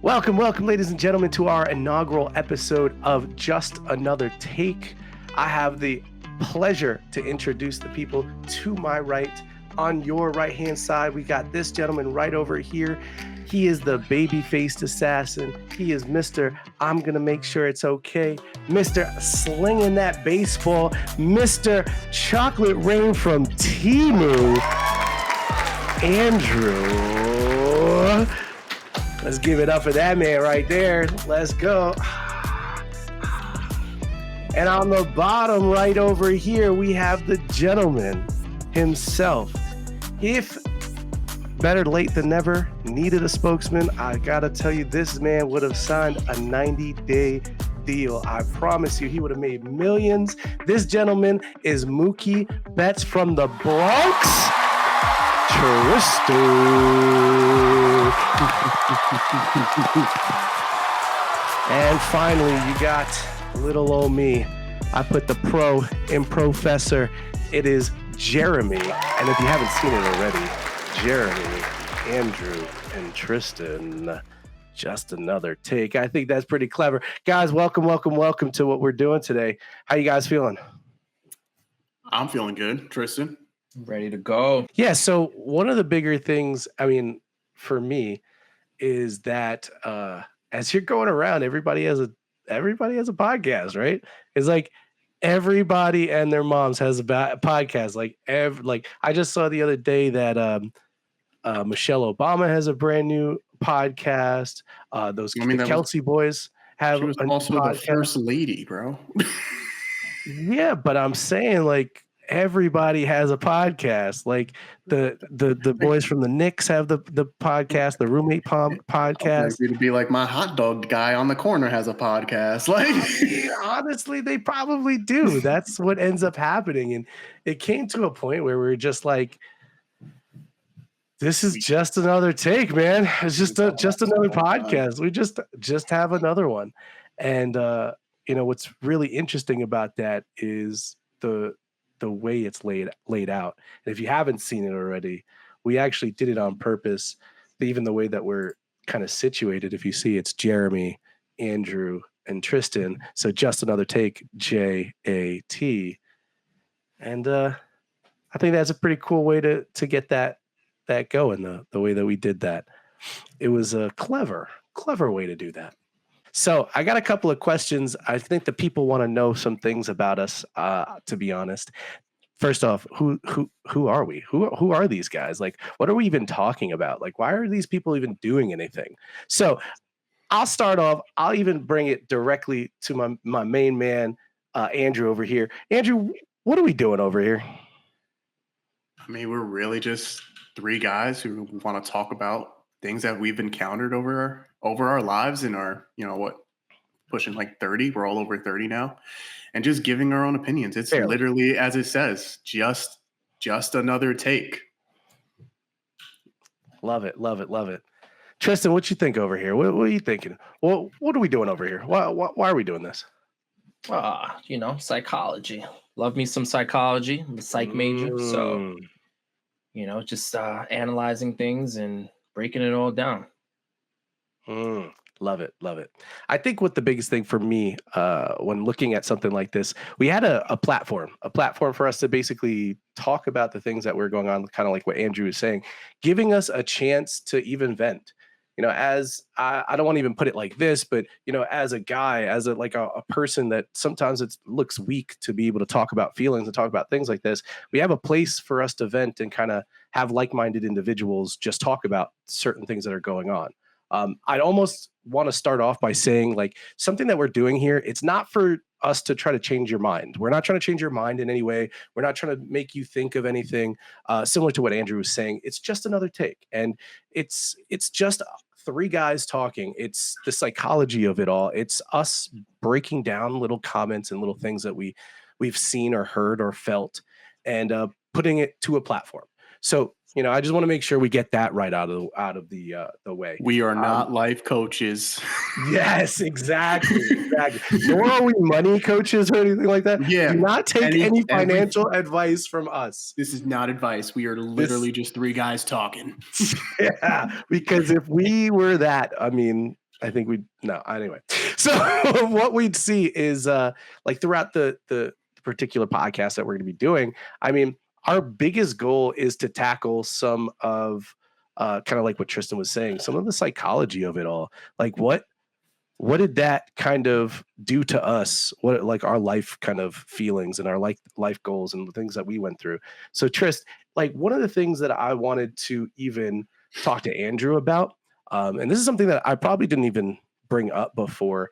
Welcome, ladies and gentlemen, to our inaugural episode of Just Another Take. I have the pleasure to introduce the people to my right. On your right-hand side, we got this gentleman right over here. He is the baby-faced assassin. He is Mr. I'm gonna make sure it's okay. Mr. Slinging that baseball. Mr. Chocolate Rain from Temu. Andrew. Let's give it up for that man right there. Let's go. And on the bottom right over here, we have the gentleman himself. If better late than never, needed a spokesman, I gotta tell you, this man would have signed a 90-day deal. I promise you, he would have made millions. This gentleman is Mookie Betts from the Bronx. Tristan. And finally, you got little old me. I put the pro in professor. It is Jeremy. And if you haven't seen it already, Jeremy, Andrew, and Tristan. Just another take. I think that's pretty clever. Guys, welcome to what we're doing today. How you guys feeling? I'm feeling good. Tristan? Ready to go. Yeah, so one of the bigger things, for me, is that as you're going around, everybody has a podcast, right? It's like everybody and their moms has a podcast. Like I just saw the other day that Michelle Obama has a brand new podcast. The Kelsey boys have. She was also podcast. The first lady, bro. Yeah, but I'm saying like everybody has a podcast. Like the boys from the Knicks have the podcast, the roommate podcast. It'd be like my hot dog guy on the corner has a podcast. Like honestly, they probably do. That's what ends up happening. And it came to a point where we were just like, this is just another take, man. It's just another podcast. We just have another one. And what's really interesting about that is the way it's laid out. And if you haven't seen it already, we actually did it on purpose. Even the way that we're kind of situated, if you see, it's Jeremy, Andrew, and Tristan. So just another take, J-A-T. And I think that's a pretty cool way to get that going, the way that we did that. It was a clever way to do that. So I got a couple of questions. I think the people want to know some things about us, to be honest. First off, who are we? Who are these guys? Like, what are we even talking about? Like, why are these people even doing anything? So I'll start off. I'll even bring it directly to my main man, Andrew over here. Andrew, what are we doing over here? I mean, we're really just three guys who want to talk about things that we've encountered over our lives and our, pushing like 30. We're all over 30 now. And just giving our own opinions. It's literally, as it says, just another take. Love it. Tristan, what you think over here? What are you thinking? What are we doing over here? Why are we doing this? Psychology. Love me some psychology. I'm a psych major. So, just analyzing things and breaking it all down. Love it. I think what the biggest thing for me when looking at something like this, we had a platform for us to basically talk about the things that were going on, kind of like what Andrew was saying, giving us a chance to even vent. As I don't want to even put it like this, but as a guy, as a person that sometimes it looks weak to be able to talk about feelings and talk about things like this, we have a place for us to vent and kind of have like-minded individuals just talk about certain things that are going on. I'd almost want to start off by saying like something that we're doing here, it's not for us to try to change your mind. We're not trying to change your mind in any way. We're not trying to make you think of anything similar to what Andrew was saying. It's just another take. And it's just three guys talking. It's the psychology of it all. It's us breaking down little comments and little things that we've seen or heard or felt and putting it to a platform. So I just want to make sure we get that right out of the way. We are not life coaches. Yes, exactly. Nor are we money coaches or anything like that. Yeah. Do not take any financial advice from us. This is not advice. We are literally just three guys talking. Yeah, because if we were that, I think we no anyway. So what we'd see is like throughout the particular podcast that we're going to be doing. I mean, our biggest goal is to tackle some of kind of like what Tristan was saying, some of the psychology of it all. Like what did that kind of do to us? What like our life kind of feelings and our life goals and the things that we went through. So Trist, like one of the things that I wanted to even talk to Andrew about, and this is something that I probably didn't even bring up before.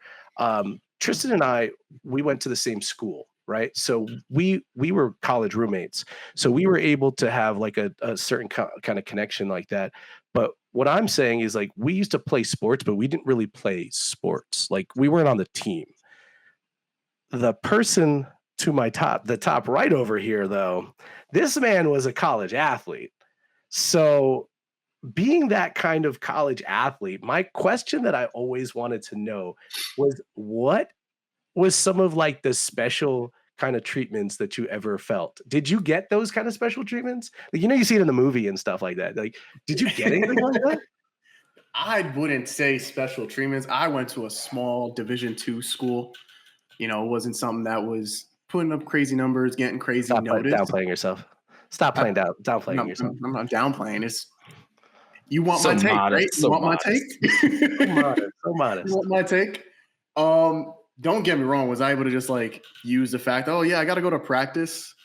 Tristan and I, we went to the same school, right? So we were college roommates, so we were able to have like a certain kind of connection like that. But what I'm saying is like we used to play sports, but we didn't really play sports. Like we weren't on the team. The person to the top right over here, though, this man was a college athlete. So being that kind of college athlete, my question that I always wanted to know was what was some of like the special kind of treatments that you ever felt? Did you get those kind of special treatments? Like, you see it in the movie and stuff like that. Like, did you get anything like that? I wouldn't say special treatments. I went to a small Division II school. It wasn't something that was putting up crazy numbers, getting crazy Stop notice. downplaying yourself. Stop playing downplaying yourself. I'm not downplaying. You want So my take, modest, right? so You want my take? So modest. You want my take? Don't get me wrong. Was I able to just like use the fact, oh yeah, I got to go to practice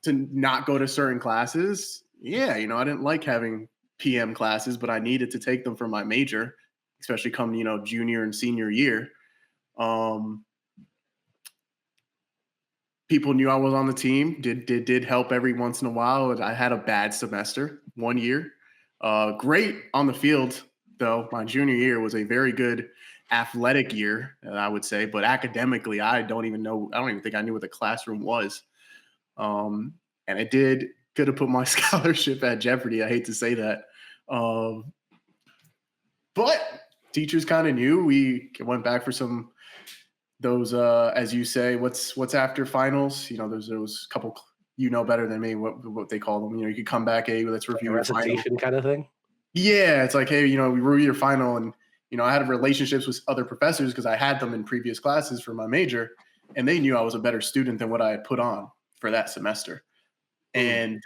to not go to certain classes? Yeah, I didn't like having PM classes, but I needed to take them for my major, especially come junior and senior year. People knew I was on the team. Did help every once in a while. I had a bad semester one year. Great on the field though. My junior year was a very good athletic year, I would say, but academically, I don't even think I knew what the classroom was. And it could have put my scholarship at jeopardy. I hate to say that. But teachers kind of knew. We went back for some those, as you say, what's after finals? Those couple, better than me what they call them. You could come back, hey, let's review your final kind of thing. Yeah, it's like, hey, we review your final, and I had relationships with other professors because I had them in previous classes for my major, and they knew I was a better student than what I had put on for that semester, and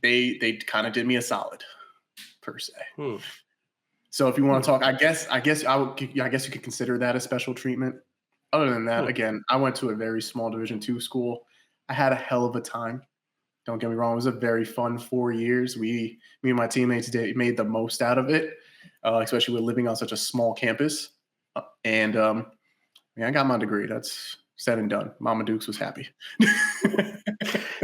they kind of did me a solid, per se. So if you want to talk, I guess you could consider that a special treatment. Other than that, again, I went to a very small Division II school. I had a hell of a time. Don't get me wrong. It was a very fun 4 years. Me and my teammates made the most out of it, especially with living on such a small campus. And I got my degree. That's said and done. Mama Dukes was happy.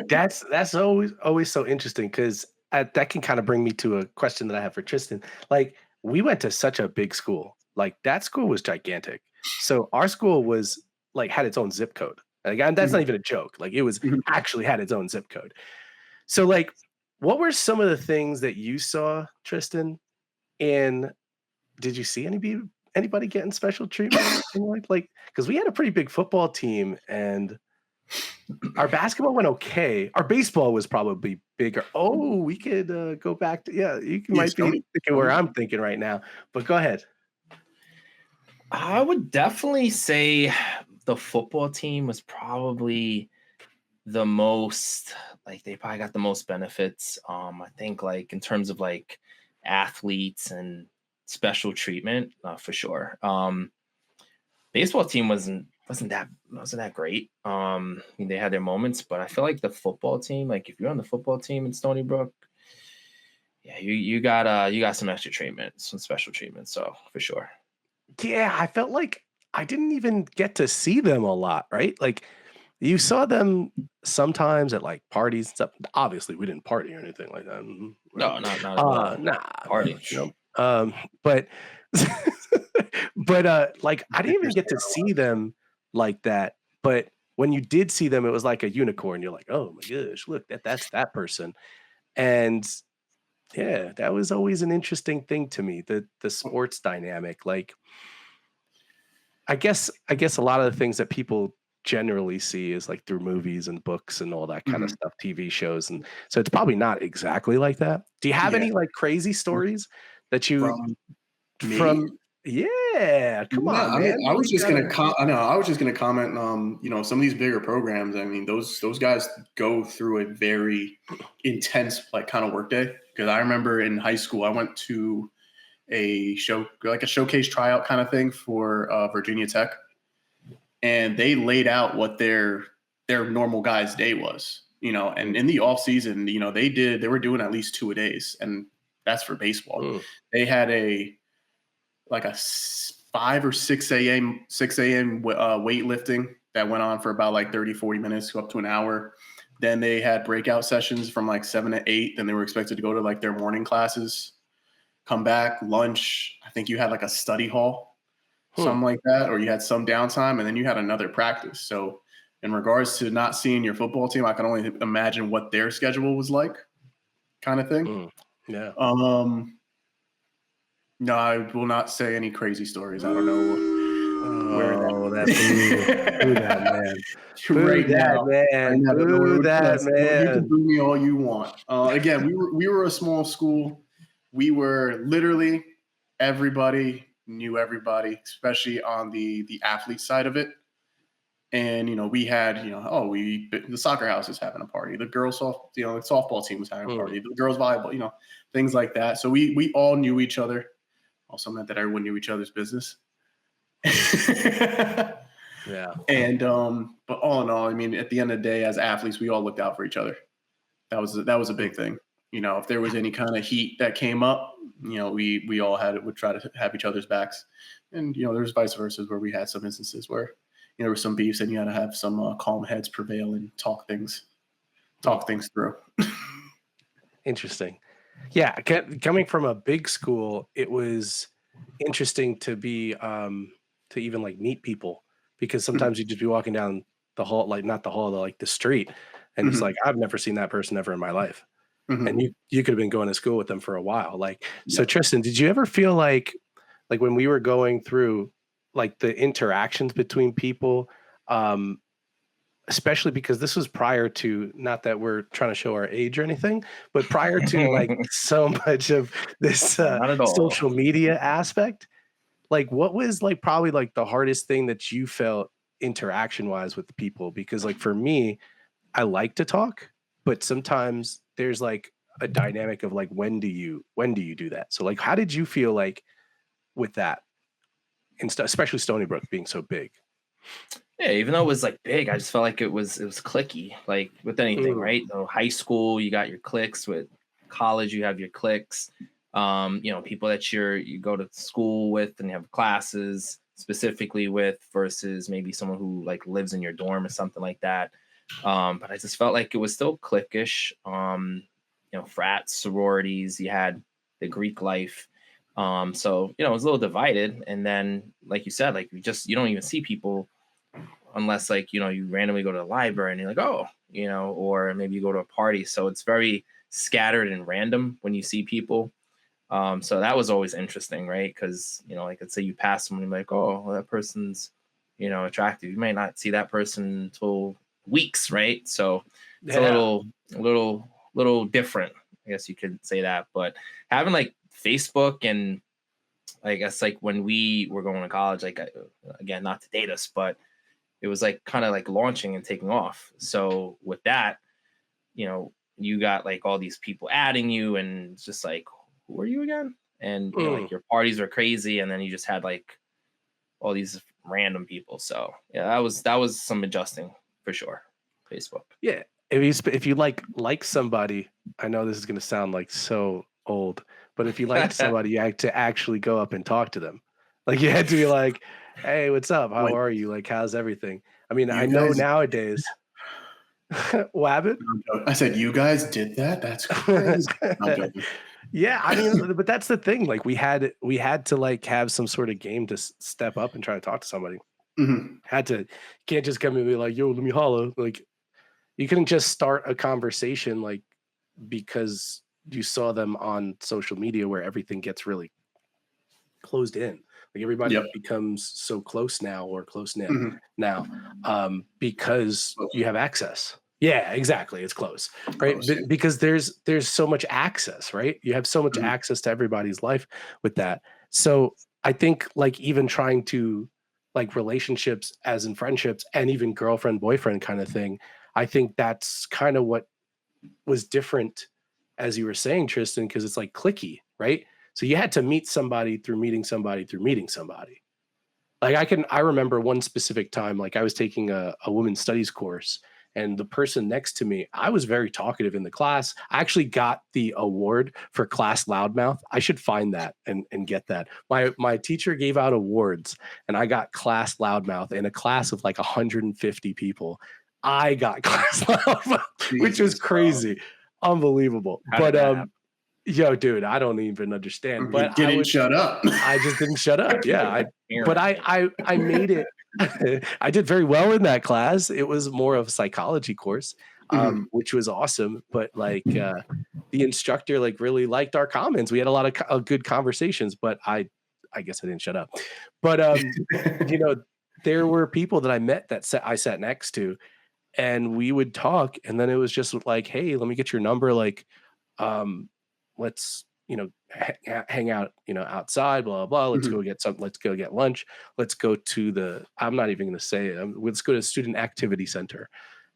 That's always so interesting because that can kind of bring me to a question that I have for Tristan. Like, we went to such a big school. Like, that school was gigantic. So our school was like had its own zip code. Like, and that's not even a joke. Like, it was actually had its own zip code. So like, what were some of the things that you saw, Tristan? And did you see anybody getting special treatment? Like, because we had a pretty big football team and our basketball went okay. Our baseball was probably bigger. Oh, we could go back to, might be thinking where I'm thinking right now, but go ahead. I would definitely say the football team was probably the most, like, they probably got the most benefits. I think like in terms of like athletes and special treatment, for sure. Baseball team wasn't that great. I mean, they had their moments, but I feel like the football team, like if you're on the football team in Stony Brook, yeah, you got some extra treatment, some special treatment. So for sure. Yeah, I felt like I didn't even get to see them a lot, right? Like, you saw them sometimes at like parties and stuff. Obviously, we didn't party or anything like that. No, not at all. Nah, Party. But like, I didn't even get to see them like that. But when you did see them, it was like a unicorn. You're like, oh my gosh, look, that's that person. And yeah, that was always an interesting thing to me, the sports dynamic. Like, I guess a lot of the things that people generally see is like through movies and books and all that kind of stuff, TV shows. And so it's probably not exactly like that. Do you have any like crazy stories that you from Yeah, come Yeah, on, I man. mean, I was You just gotta- gonna I know, I was just gonna comment, some of these bigger programs, I mean, those guys go through a very intense, like, kind of workday. Because I remember in high school, I went to a showcase tryout kind of thing for Virginia Tech, and they laid out what their normal guy's day was, and in the off season, they were doing at least 2 a days, and that's for baseball. Mm. They had a 5 or 6 a.m. Weightlifting that went on for about like 30, 40 minutes, go up to an hour. Then they had breakout sessions from like 7 to 8. Then they were expected to go to like their morning classes, come back, lunch. I think you had like a study hall, something like that, or you had some downtime, and then you had another practice. So in regards to not seeing your football team, I can only imagine what their schedule was like, kind of thing. Yeah. No, I will not say any crazy stories. I don't know where that boo that man. Boo right that now. man. Boo that You can man. boo me all you want. Again, we were a small school. We were literally everybody knew everybody, especially on the athlete side of it. And we had the soccer house is having a party. The girls the softball team was having a party. The girls volleyball, things like that. So we all knew each other. Also meant that everyone knew each other's business. Yeah. And but all in all, I mean, at the end of the day, as athletes, we all looked out for each other. That was a big thing. If there was any kind of heat that came up, we all would try to have each other's backs. And there's vice versa where we had some instances where there were some beefs and you had to have some calm heads prevail and talk things through. Interesting. Yeah, coming from a big school, it was interesting to be to even like meet people, because sometimes you'd just be walking down the hall, like not the hall, like the street, and it's like, I've never seen that person ever in my life. And you could have been going to school with them for a while. So Tristan, did you ever feel like when we were going through like the interactions between people, especially because this was prior to, not that we're trying to show our age or anything, but prior to like so much of this Not at all. social media aspect, like what was like probably like the hardest thing that you felt interaction wise with people? Because like for me, I like to talk, but sometimes there's like a dynamic of like, when do you do that? So like, how did you feel like with that, and especially Stony Brook being so big? Yeah, even though it was like big, I just felt like it was cliquey, like with anything, right? So high school, you got your cliques. With college, you have your cliques. People that you go to school with and have classes specifically with, versus maybe someone who like lives in your dorm or something like that. But I just felt like it was still cliquish. Frats, sororities, you had the Greek life. So it was a little divided. And then, like you said, like you don't even see people unless like, you randomly go to the library and you're like, oh, or maybe you go to a party. So it's very scattered and random when you see people. So that was always interesting, right? Because, like let's say you pass someone and you're like, oh, well, that person's, attractive. You might not see that person until weeks, right? So it's a little different, I guess you could say that. But having like Facebook, and I guess like when we were going to college, like again, not to date us, but it was like kind of like launching and taking off. So with that, you got like all these people adding you, and it's just like, who are you again? And like your parties are crazy, and then you just had like all these random people. So yeah, that was some adjusting for sure. Facebook. Yeah, if you like somebody, I know this is going to sound like so old, but if you liked somebody, you had to actually go up and talk to them. Like you had to be like, hey, what's up? How are you? Like, how's everything? I mean, I know nowadays. What happened? I said, you guys did that? That's crazy. Yeah, I mean, but that's the thing. Like, we had to like have some sort of game to step up and try to talk to somebody. Can't just come and be like, yo, let me holla. Like, you couldn't just start a conversation like because you saw them on social media where everything gets really closed in. Like everybody becomes so close now, or close knit now, because you have access. Yeah, exactly. It's close, right? Because there's so much access, right? You have so much access to everybody's life with that. So I think like even trying to like relationships as in friendships and even girlfriend boyfriend kind of thing. I think that's kind of what was different as you were saying, Tristan, because it's like clicky, right? So you had to meet somebody through meeting somebody through meeting somebody. Like I remember one specific time, like I was taking a women's studies course, and the person next to me, I was very talkative in the class. I actually got the award for class loudmouth. I should find that and get that. My teacher gave out awards, and I got class loudmouth in a class of like 150 people. I got class loudmouth, which was Jesus, crazy, unbelievable. How did But that happen? yo, dude, I don't even understand. You But didn't shut up. I just didn't shut up. Yeah, but Parent. I made it. I did very well in that class. It was more of a psychology course, Mhm. which was awesome. But like the instructor like really liked our comments. We had a lot of good conversations. But I guess I didn't shut up. But you know, there were people that I met that I sat next to, and we would talk, and then it was just like, hey, let me get your number. Like, um, let's hang out outside, blah blah blah. Let's Mhm. go get some, let's go get lunch, let's go to the, I'm not even going to say it, let's go to student activity center,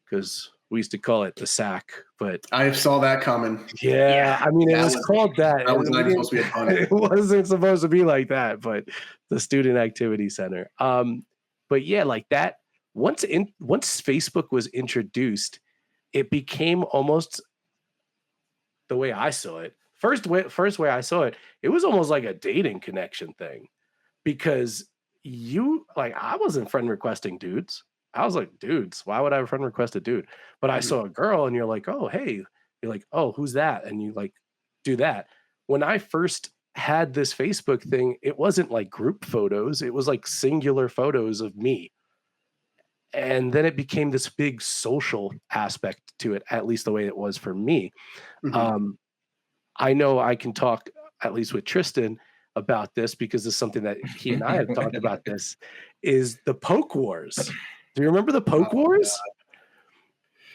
because we used to call it the SAC. But I saw that coming. yeah, I mean, it That was was called that, that was and not even supposed to be a pun. it wasn't supposed to be like that, but the student activity center. But yeah, like that, once Facebook was introduced, it became almost the way I saw it. First way I saw it, it was almost like a dating connection thing, because you like, I wasn't friend requesting dudes. I was like, dudes, why would I friend request a dude? But I Mhm. saw a girl and you're like, oh, hey, you're like, oh, who's that? And you like do that. When I first had this Facebook thing, it wasn't like group photos, it was like singular photos of me. And then it became this big social aspect to it, at least the way it was for me. Mhm. Um, I know I can talk at least with Tristan about this, because it's something that he and I have talked about. This is the Poke Wars. Do you remember the Poke Oh, Wars?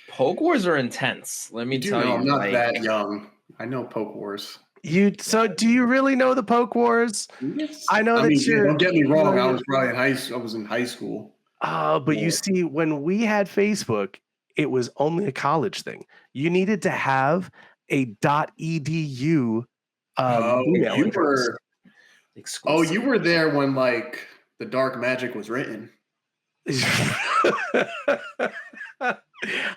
Poke wars are intense. Let You me do tell know I'm you. not Like, that young. I know Poke Wars. Do you really know the Poke Wars? Yes. I know I mean, that yeah, don't get me wrong. I you're was probably in I was in high school. but you Yeah. see, when we had Facebook, it was only a college thing. You needed to have a .edu Oh, email you address. were. Oh, exclusive. you were there when like the dark magic was written.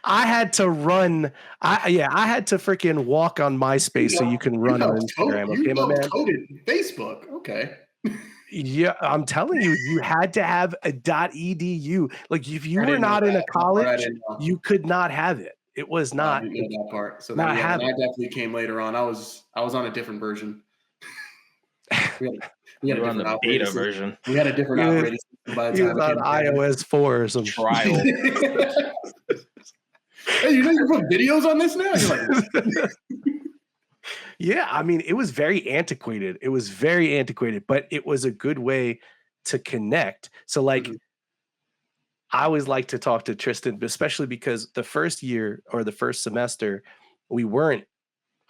I had to run. I had to freaking walk on MySpace so you can run on Instagram. You Okay, my helped man. coded Facebook. Okay. Yeah, I'm telling you, you had to have a .edu. Like if you I were didn't know not in a that. That part I college, didn't know. you could not have it. It was I not didn't know that part. So then, not yeah, then have I it. definitely came later on. I was on a different version. We had, we had You a were on different the operating beta system. version. We had a different He was, operating system by the he was time it on came together. iOS 4 or some Trial. Hey, you know you can put videos on this now? You're like, what? Yeah, I mean, it was very antiquated. It was very antiquated, but it was a good way to connect. So like, Mhm. I always like to talk to Tristan, especially because the first year or the first semester, we weren't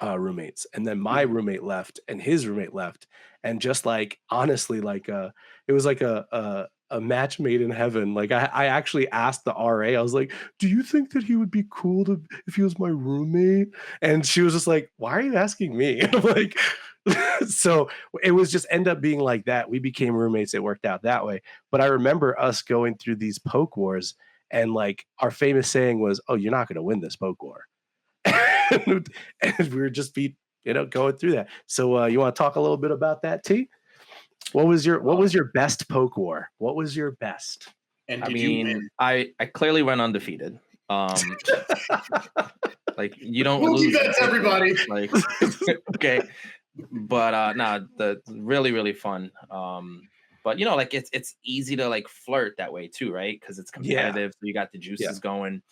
roommates, and then my Mhm. roommate left, and his roommate left, and just like honestly, like it was like a match made in heaven. Like I actually asked the RA, I was like, "Do you think that he would be cool to if he was my roommate?" And she was just like, "Why are you asking me?" And I'm like, so it was just end up being like that. We became roommates. It worked out that way. But I remember us going through these poke wars, and like our famous saying was, "Oh, you're not going to win this poke war." and we were just going through that. So you want to talk a little bit about that, T? What was your best poke war? What was your best? And I did you mean, win? I clearly went undefeated. Like you don't We'll lose. give that to everybody. Like okay, but nah, the really fun. But like it's easy to like flirt that way too, right? Because it's Yeah. competitive, so you got the juices going.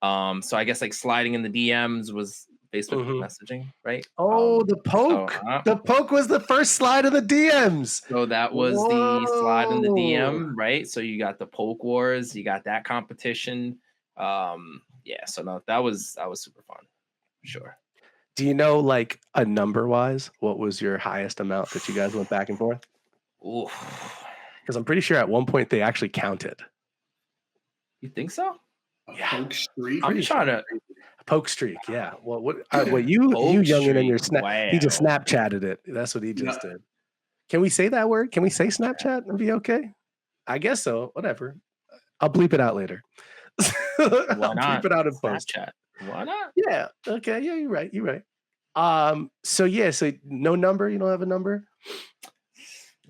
So I guess like sliding in the DMs was Facebook Mhm. messaging, right? Oh, the So, poke. The poke was the first slide of the DMs. so that was the slide in the Whoa. DM, right? So you got the poke wars, you got that competition. Yeah, so no, that was super fun, for sure. Do you know, like, a number wise, what was your highest amount that you guys went back and forth? Oof. Because I'm pretty sure at one point they actually counted. You think so? A Yeah. poke streak. I'm trying to Poke streak, yeah. Well, what you Poke youngin in your streak, snap? He just wow. Snapchatted it. That's what he Yeah. just did. Can we say that word? Can we say Snapchat and be okay? I guess so. Whatever. I'll bleep it out later. Why I'll not? bleep it out in post. Snapchat. Why not? Yeah. Okay. Yeah, you're right. You're right. So yeah. So no number. You don't have a number.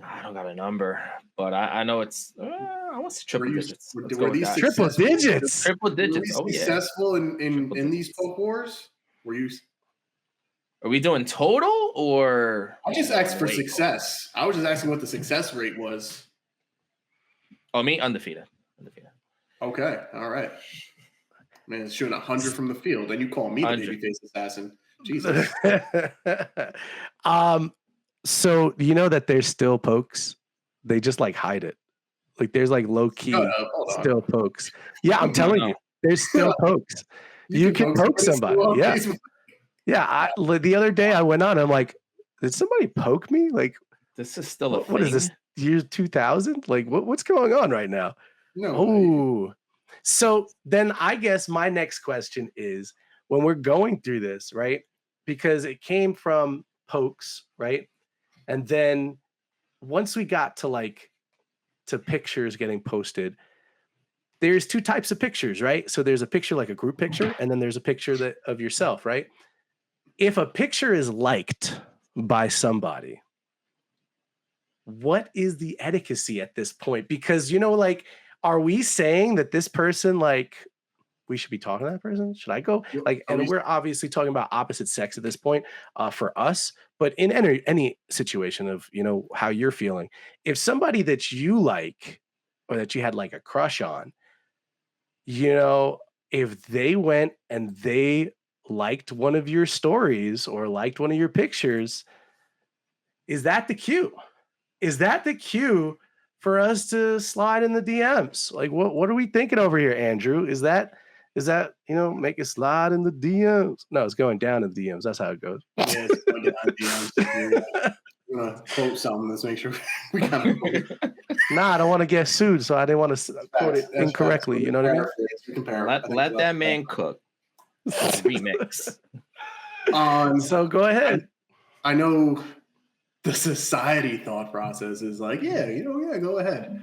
I don't got a number, but I know it's. I want to say triple digits. Let's go Were with these that. Triple successful? digits. Triple Were digits. we Oh yeah. successful in Triple these digits. poke wars? Were you? Are we doing total or? I just asked for Wait. success. I was just asking what the success rate was. Oh, me undefeated. Okay, all right. Man, it's shooting 100 from the field, and you call me the 100. babyface assassin. Jesus. So you know that there's still pokes. They just like hide it. Like there's like low key Shut up. Hold on. still pokes. Yeah, I'm No, telling no. you, there's still pokes. You can poke somebody. Yeah. Yeah. The other day I went on. I'm like, did somebody poke me? Like, This is still a what is this? thing? Year 2000? Like, what's going on right now? No. Oh, so then I guess my next question is when we're going through this, right? Because it came from pokes, right? And then once we got to pictures getting posted, there's two types of pictures, right? So there's a picture like a group picture, and then there's a picture of yourself, right? If a picture is liked by somebody, what is the etiquette at this point? Because like, are we saying that this person, like, we should be talking to that person? Should I go? Like, and we're obviously talking about opposite sex at this point, for us, but in any situation of how you're feeling, if somebody that you like or that you had like a crush on, if they went and they liked one of your stories or liked one of your pictures, is that the cue? Is that the cue for us to slide in the DMs? Like, what are we thinking over here, Andrew? Is that make it slide in the DMs? No, it's going down in the DMs. That's how it goes. Yeah, it's going down in the DMs. We're gonna quote something. Let's make sure we kind of. Nah, I don't want to get sued, so I didn't want to quote it incorrectly. You know what I mean? Let that man cook. Remix. So go ahead. I know the society thought process is like, go ahead.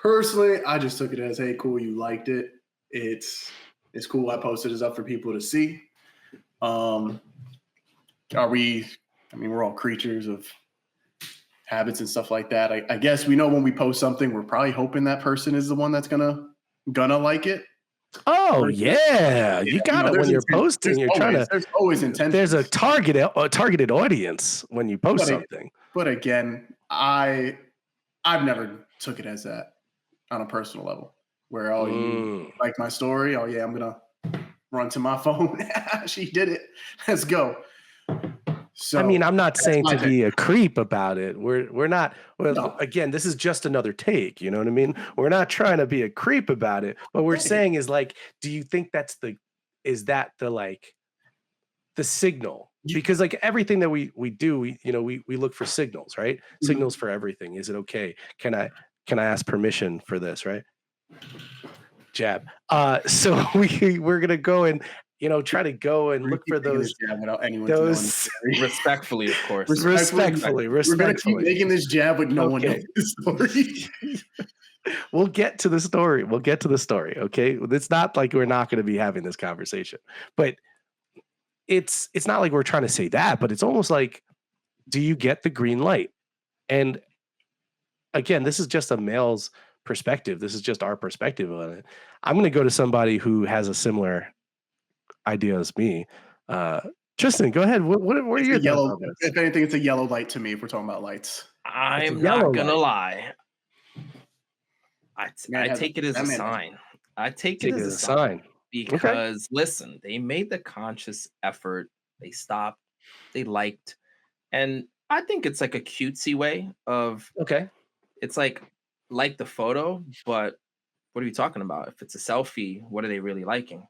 Personally, I just took it as, hey, cool, you liked it. It's cool. I posted it up for people to see. We're all creatures of habits and stuff like that. I guess we know when we post something, we're probably hoping that person is the one that's gonna like it. Oh yeah, you got it when you're posting. You're trying to. There's always intention. There's a targeted audience when you post something. But again, I've never took it as that on a personal level. Where you like my story? Oh yeah, I'm gonna run to my phone. She did it. Let's go. So, I mean, I'm not saying to be a creep about it. We're not. Well, no. Again, this is just another take. You know what I mean? We're not trying to be a creep about it. What we're saying is, like, do you think the signal? Because like everything that we do, we look for signals, right? Mm-hmm. Signals for everything. Is it okay? Can I ask permission for this? Right? Jab. So we're gonna go and. Try to go and look for those. Without anyone respectfully, of course. Respectfully. We're gonna keep making this jab, but no one knows the story. We'll get to the story. Okay, it's not like we're not going to be having this conversation, but it's not like we're trying to say that, but it's almost like, do you get the green light? And again, this is just a male's perspective. This is just our perspective on it. I'm going to go to somebody who has a similar idea as me. Tristan, go ahead. What are your yellow? If anything, it's a yellow light to me. If we're talking about lights, I'm not gonna lie. I take it as a sign. I take it as a sign because listen, they made the conscious effort. They stopped. They liked, and I think it's like a cutesy way of It's like the photo, but what are you talking about? If it's a selfie, what are they really liking?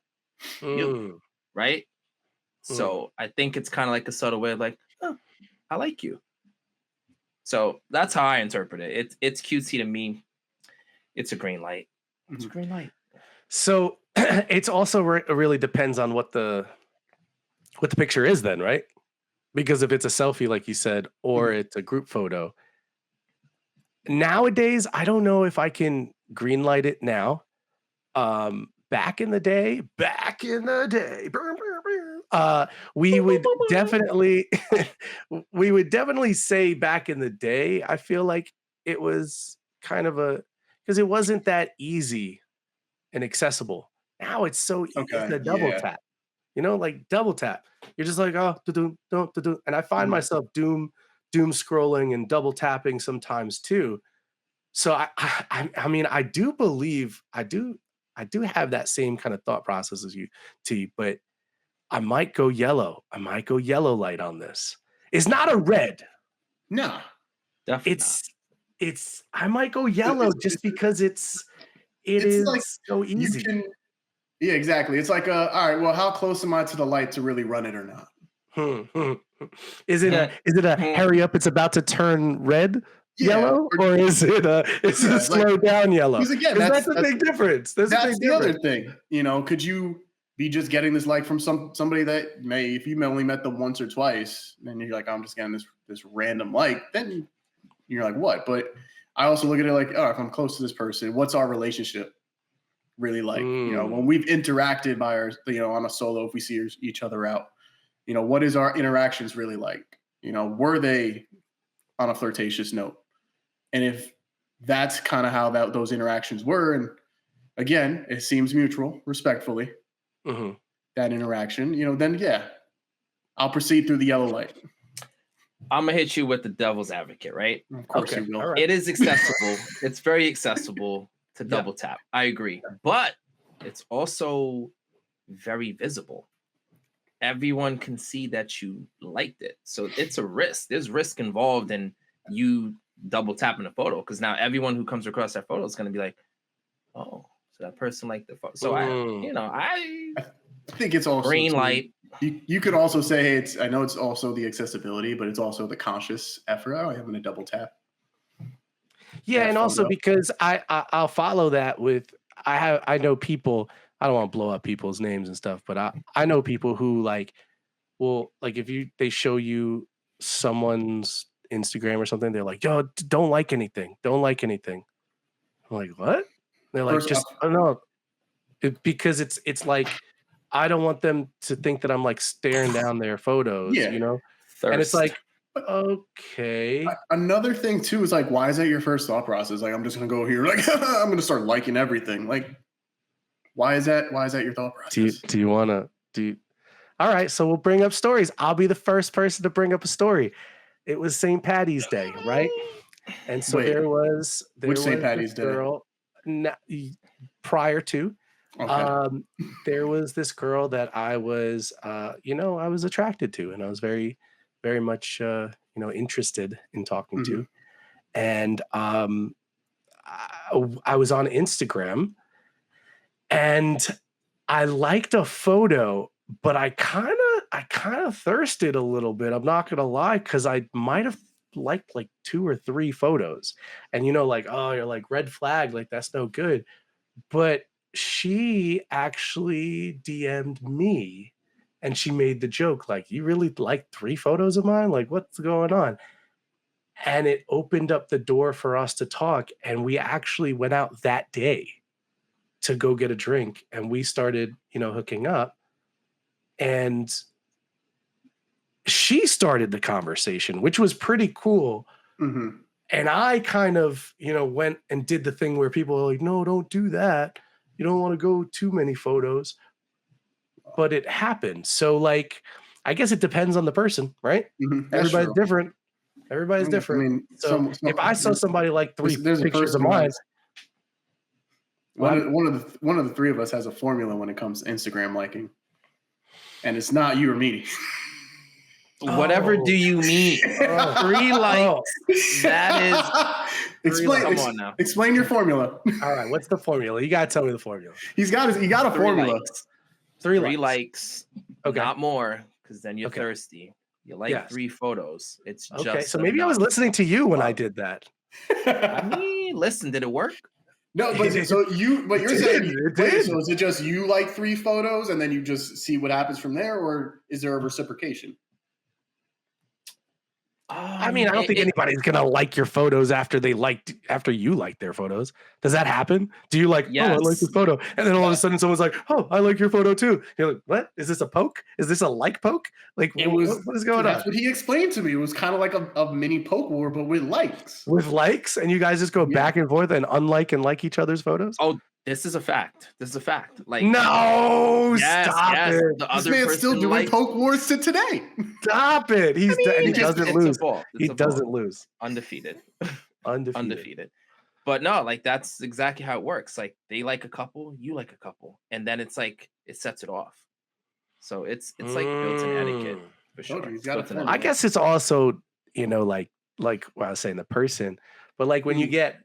You, right? So I think it's kind of like a subtle way of like, oh, I like you. So that's how I interpret it. It's cutesy to me. It's a green light. It's a Mhm. green light. So it's also really depends on what the picture is then, right? Because if it's a selfie, like you said, or it's a group photo, nowadays I don't know if I can green light it now. Back in the day, we would definitely we would definitely say back in the day, I feel like it was kind of a because it wasn't that easy and accessible. Now it's so it's Okay. a double Yeah. tap, like double tap. You're just like, oh, do do, and I find Mhm. myself doom scrolling and double tapping sometimes too. So I mean, I do have that same kind of thought process as you, T, but I might go yellow. I might go yellow light on this. It's not a red. No. Definitely not. It's I might go yellow just because it It's like is so you easy. can. Yeah, exactly. It's like, all right, well, how close am I to the light to really run it or not? Is it a hurry up? It's about to turn red, Yeah. yellow, or is it a Yeah, like, slow down yellow? because again, Because that's a big difference. There's a that's big the other difference. thing. Could you be just getting this like from somebody that if you only met them once or twice, then you're like, I'm just getting this random like, then you're like, what? But I also look at it like, oh, if I'm close to this person, what's our relationship really like? When we've interacted by our, on a solo, if we see each other out, what is our interactions really like? Were they on a flirtatious note? And if that's kind of how those interactions were, and again, it seems mutual, respectfully, Mhm. that interaction, then yeah, I'll proceed through the yellow light. I'm gonna hit you with the devil's advocate, right? Of course Okay, you will. all right. It is accessible. It's very accessible to double tap. I agree. But it's also very visible. Everyone can see that you liked it. So it's a risk. There's risk involved in you double tapping a photo because now everyone who comes across that photo is going to be like, oh, so that person liked the photo. So I think it's also green light. You could also say, hey, I know it's also the accessibility, but it's also the conscious effort. Oh, I'm going to double tap. Yeah, that and also photo. because I'll follow that with I know people. I don't want to blow up people's names and stuff, but I know people who like if they show you someone's Instagram or something, they're like, yo, don't like anything, don't like anything. I'm like, what? They're like, First just off, I don't know, because it's like I don't want them to think that I'm like staring down their photos, Yeah. and it's Thirst. like, okay. Another thing too is like, why is that your first thought process? Like, I'm just gonna go here, like I'm gonna start liking everything. Like, why is that your thought process? Do you want to do? All right, so we'll bring up stories. I'll be the first person to bring up a story. It was St. Patty's Day, right? And so Wait, which St. this Patty's Day? girl prior to Okay. there was this girl that I was I was attracted to, and I was very, very much interested in talking Mhm. to. And I was on Instagram and I liked a photo, but I kind of thirsted a little bit. I'm not gonna lie, because I might have liked like 2 or 3 photos. And like, oh, you're like red flag, like that's no good. But she actually DM'd me and she made the joke, like, you really like 3 photos of mine? Like, what's going on? And it opened up the door for us to talk. And we actually went out that day to go get a drink, and we started, hooking up. And she started the conversation, which was pretty cool. Mhm. And I kind of, went and did the thing where people are like, no, don't do that. You don't want to go too many photos. But it happened. So, like, I guess it depends on the person, right? Mhm. That's Everybody's true. different. Everybody's I different. mean, So if I saw somebody like 3 there's a pictures of person who mine, has one of the 3 of us has a formula when it comes to Instagram liking, and it's not you or me. Whatever do you mean? 3 likes. That is come on now. Explain your formula. All right, what's the formula? You gotta tell me the formula. He got a 3 formula. likes. 3 3 likes. likes. Okay. Not more, because then you're Okay. thirsty. You like Yes. 3 photos. It's just Okay, so maybe I was enough. listening to you when I did that. I mean, listen, did it work? No, but you're It saying did, it wait, did. so is it just you like 3 photos and then you just see what happens from there, or is there a reciprocation? I mean, I don't think anybody's gonna like your photos after you like their photos. Does that happen? Do you like, oh, I like your Yes. photo, and then all of a sudden someone's like, oh, I like your photo too. You're like, what? Is this a poke? Is this a like poke? Like, It was what is going on That's what he explained to me. It was kind of like a mini poke war, but with likes. with likes? And you guys just go Yeah. back and forth and unlike and like each other's photos? Oh, this is a fact. This is a fact. Like, No, yes, stop yes. it. The This other man's person still doing liked- poke wars to today. Stop it. And he doesn't it's lose. a ball. He It's a ball. doesn't lose. Undefeated. Undefeated. But no, like that's exactly how it works. Like they like a couple, you like a couple, and then it's like it sets it off. So it's like built-in etiquette for Told sure. you, he's It's got a built-in formula. I guess it's also, like what I was saying, the person, but like when you get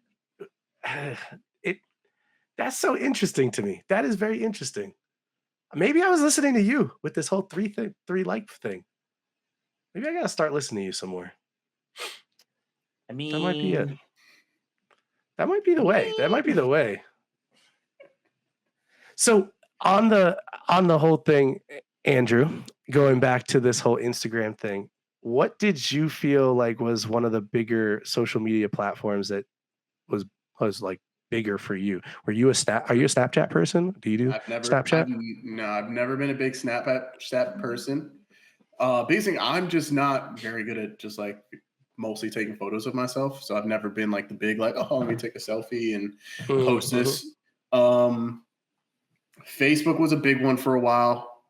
it, that's so interesting to me. That is very interesting. Maybe I was listening to you with this whole three like thing. Maybe I gotta start listening to you some more. I mean, That might be it. That might be the way. That might be the way. So on the whole thing, Andrew, going back to this whole Instagram thing, what did you feel like was one of the bigger social media platforms that was like bigger for you? Are you a Snapchat person? Do you do Snapchat? I've never been a big Snap person. Biggest thing, I'm just not very good at just like mostly taking photos of myself. So I've never been like the big like, oh, let me take a selfie and post this. Facebook was a big one for a while,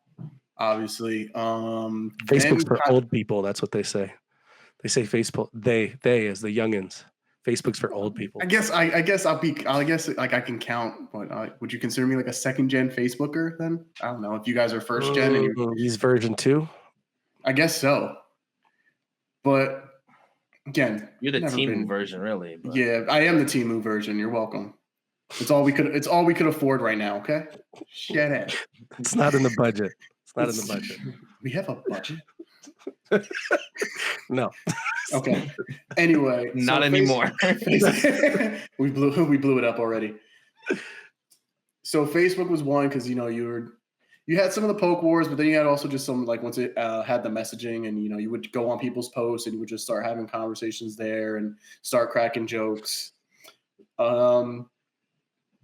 obviously. Facebook's for old people. That's what they say. They say Facebook. They as the youngins. Facebook's for old people. I guess like I can count. But would you consider me like a second gen Facebooker then? I don't know if you guys are first gen and he's version 2. I guess so. But again, you're the never Temu been- version, really. But Yeah, I am the Temu version. You're welcome. It's all we could afford right now. Okay, shut it. It's not in the budget. It's not in the budget. We have a budget. No. Okay. Anyway, not anymore. we blew it up already. So Facebook was one because you had some of the poke wars, but then you had also just some like once it had the messaging, and you would go on people's posts and you would just start having conversations there and start cracking jokes.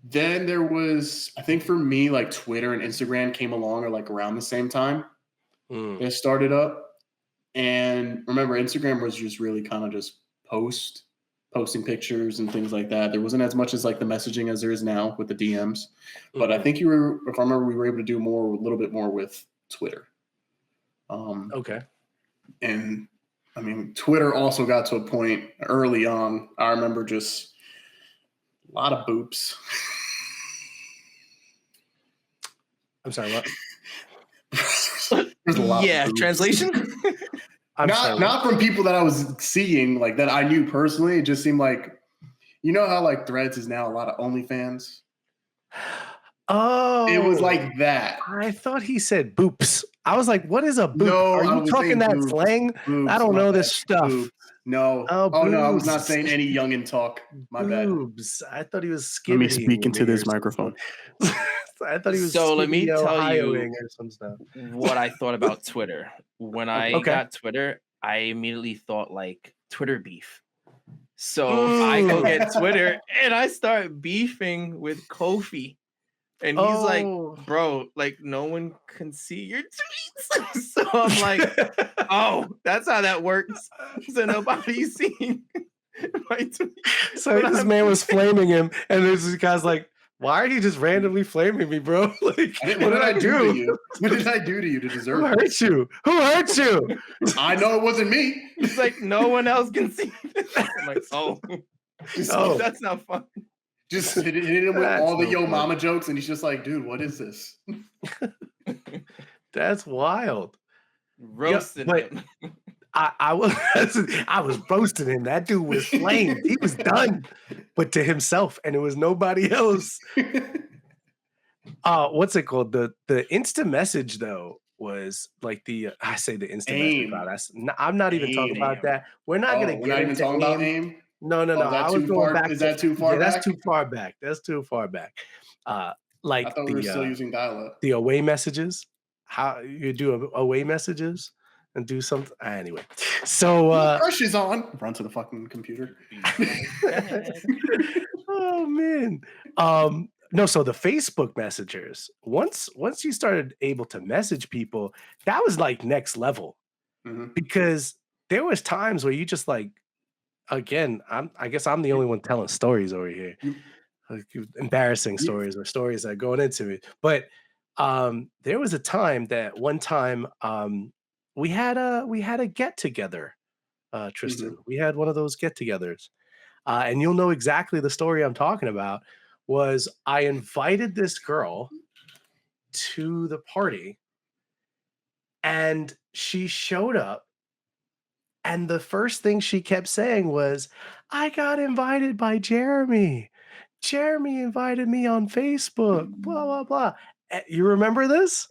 Then there was, I think for me, like Twitter and Instagram came along or like around the same time. It started up. And remember, Instagram was just really kind of just posting pictures and things like that. There wasn't as much as like the messaging as there is now with the DMs. But I think if I remember, we were able to do a little bit more with Twitter. Okay. And I mean, Twitter also got to a point early on. I remember just a lot of boops. I'm sorry, what? There's a lot of boops. Translation. Not from people that I was seeing, like that I knew personally. It just seemed like, how like Threads is now a lot of OnlyFans. Oh, It was like that. I thought he said boops. I was like, what is a boop? No, Are I you was talking saying that boops. slang? Boobs, I don't my know bad. this stuff. Boobs. No. Oh, No, I was not boobs. saying any youngin talk. My bad. Boobs. I thought he was Let me skibbodying speak into me or this something. microphone. I thought he was So let me tell you- Ohioing or some stuff. What I thought about Twitter. When I Okay. got Twitter, I immediately thought like Twitter beef. So I go get Twitter and I start beefing with Kofi. And he's like, bro, like no one can see your tweets. So I'm like, oh, that's how that works. So nobody's seeing my tweets. So But this I'm- man was flaming him, and this guy's like, "Why are you just randomly flaming me, bro? Like, What what did I to do? you? What did I do to you to Who deserve it? hurt you? Who hurt you?" I know it wasn't me. He's like, no one else can see this. I'm like, oh, Oh. that's not fun. Just hit him with That's all the no yo fun. mama jokes, and he's just like, dude, what is this? That's wild. Roasted but- him. I was roasting him. That dude was flamed. He was done, but to himself, and it was nobody else. What's it called? The instant message though. was like I say the instant AIM. message file. I'm not even talking about AIM. that. We're not gonna We're get not even into talking about AIM. AIM. No. Oh, is that I was too going far? back Is to that too far that's back? too far back. That's too far back. I Like thought we were still using dial-up. the away messages. How you do away messages and do something anyway. So Crush is on. Run to the fucking computer. oh man. No, so the Facebook messengers, once you started able to message people, that was like next level Mhm. because there was times where you just like, again, I guess I'm the only one telling stories over here. You- Like embarrassing you- stories or stories that are going into it. But there was a time that one time we had a get together, Tristan. Mhm. We had one of those get-togethers. And you'll know exactly the story I'm talking about. Was I invited this girl to the party and she showed up and the first thing she kept saying was, "I got invited by Jeremy. Jeremy invited me on Facebook, blah, blah, blah." You remember this?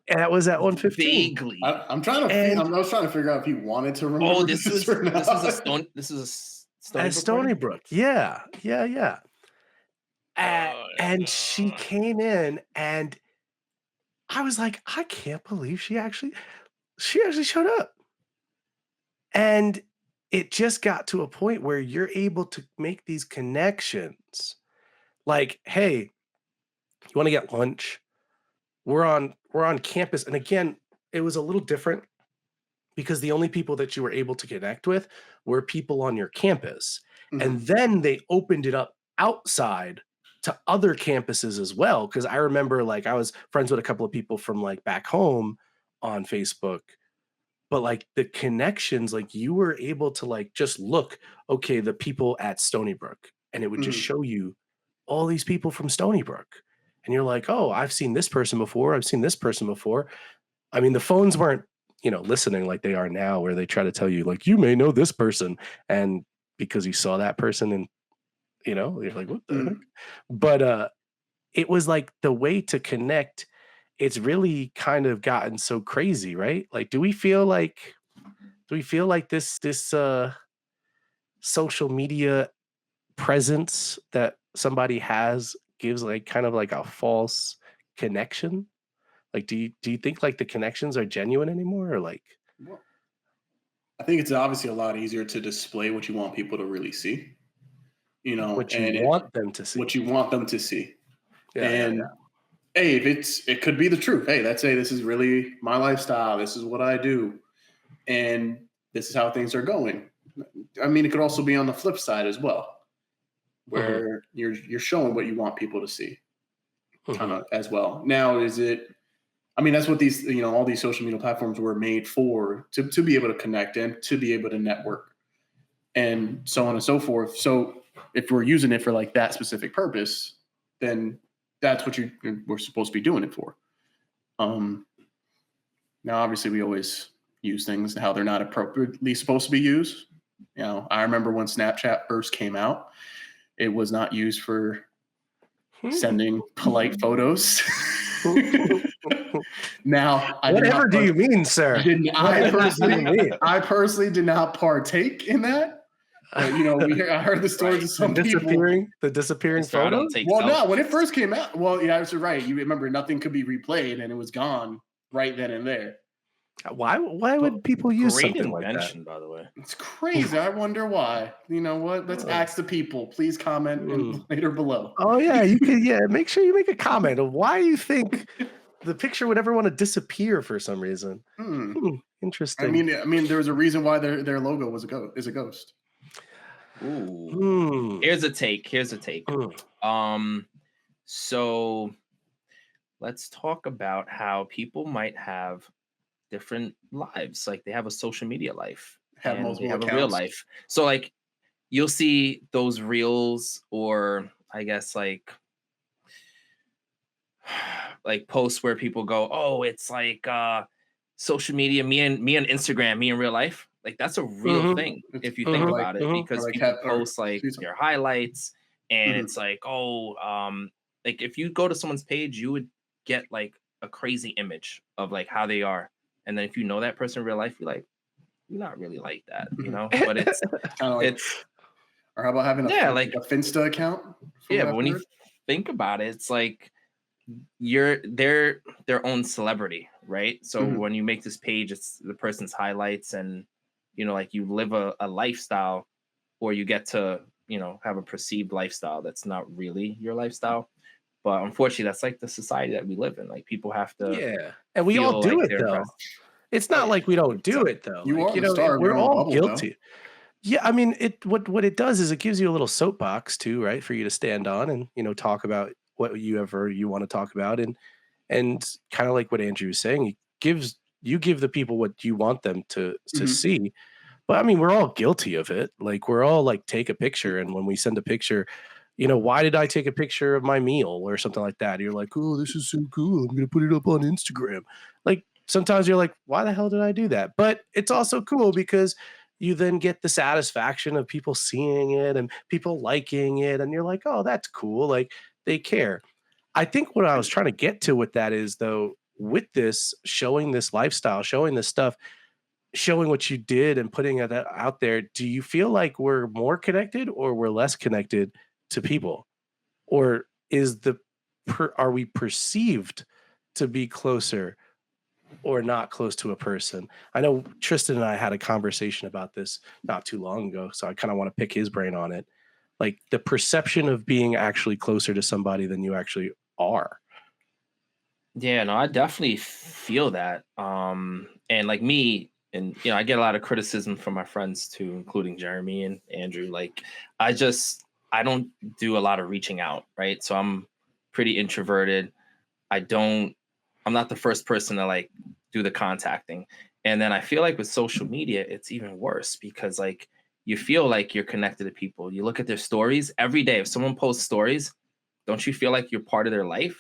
And that was at 1:15. Vaguely. I'm trying to. And I was trying to figure out if you wanted to remember. Oh, this is or not. a Stone. This is a Stony at Brook Stony party? Brook. Yeah. And she no. came in and I was like, I can't believe she actually showed up. And it just got to a point where you're able to make these connections. Like, hey, you want to get lunch? We're on campus. And again, it was a little different because the only people that you were able to connect with were people on your campus. Mhm. And then they opened it up outside to other campuses as well. Cause I remember like I was friends with a couple of people from like back home on Facebook, but like the connections, like you were able to like just look, okay, the people at Stony Brook, and it would just Mhm. show you all these people from Stony Brook. And you're like, oh, I've seen this person before. I've seen this person before. I mean, the phones weren't, listening like they are now, where they try to tell you, like, you may know this person. And because you saw that person and, you're like, what the heck? Mhm. But it was like the way to connect. It's really kind of gotten so crazy, right? Like, do we feel like this social media presence that somebody has gives like kind of like a false connection? Like, do you think like the connections are genuine anymore, or like Well, I think it's obviously a lot easier to display what you want people to really see. what you And want them to see? what you want them to see. Yeah. And hey, if it could be the truth. Hey, let's say this is really my lifestyle. This is what I do, and this is how things are going. I mean, it could also be on the flip side as well, where you're showing what you want people to see, kind of as well. Now, is it? I mean, that's what these all these social media platforms were made for, to be able to connect and to be able to network and so on and so forth. So if we're using it for like that specific purpose, then that's what we're supposed to be doing it for. Now, obviously, we always use things how they're not appropriately supposed to be used. I remember when Snapchat first came out, it was not used for sending polite photos. Now, Whatever do you mean, sir? I personally did not partake in that. But, I heard the stories of some people. The disappearing Sir, I don't photos. take Well, no, selfies. when it first came out, well, yeah, that's right. You remember nothing could be replayed, and it was gone right then and there. Why would people use Great something like that? invention, by the way. It's crazy. I wonder why. You know what? Let's ask the people. Please comment later below. Oh yeah, you can. Yeah, make sure you make a comment of why you think the picture would ever want to disappear for some reason. Interesting. I mean, there was a reason why their logo is a ghost. Ooh. Here's a take. So let's talk about how people might have different lives. Like they have a social media life and they have a real life. So like you'll see those reels, or I guess like posts where people go, oh, it's like social media, me and Instagram, me in real life. Like that's a real thing if you think about it, because people post like their highlights, and it's like, oh, like if you go to someone's page, you would get like a crazy image of like how they are, and then if you know that person in real life, you're like, you're not really like that, you know. But it's Kind of like, it's or how about having yeah, a Finsta account? From yeah. what But I've when you heard? think about it, it's like they're their own celebrity, right? So Mhm. when you make this page, it's the person's highlights, and like you live a lifestyle, or you get to have a perceived lifestyle that's not really your lifestyle. But unfortunately, that's like the society that we live in. Like people have to Yeah. And we all feel do like it they're though. impressed. It's Oh not yeah, like we don't do 100%. it though. You Like, are the star of we're your own all bubble, though. guilty. Yeah, I mean, what it does is it gives you a little soapbox too, right? For you to stand on and, talk about what you want to talk about, and kind of like what Andrew was saying, it gives you give the people what you want them to Mhm. see. But I mean, we're all guilty of it. Like we're all like take a picture, and when we send a picture, why did I take a picture of my meal or something like that? You're like, oh, this is so cool. I'm gonna put it up on Instagram. Like sometimes you're like, why the hell did I do that? But it's also cool because you then get the satisfaction of people seeing it and people liking it, and you're like, oh, that's cool. Like they care. I think what I was trying to get to with that is though, with this showing this lifestyle, showing this stuff, showing what you did and putting that out there, do you feel like we're more connected or we're less connected to people? Or is are we perceived to be closer or not close to a person? I know Tristan and I had a conversation about this not too long ago, so I kind of want to pick his brain on it. Like the perception of being actually closer to somebody than you actually are. Yeah, no, I definitely feel that. And like me, and I get a lot of criticism from my friends too, including Jeremy and Andrew. Like, I don't do a lot of reaching out, right? So I'm pretty introverted. I don't, I'm not the first person to like do the contacting. And then I feel like with social media, it's even worse because like you feel like you're connected to people. You look at their stories every day. If someone posts stories, don't you feel like you're part of their life?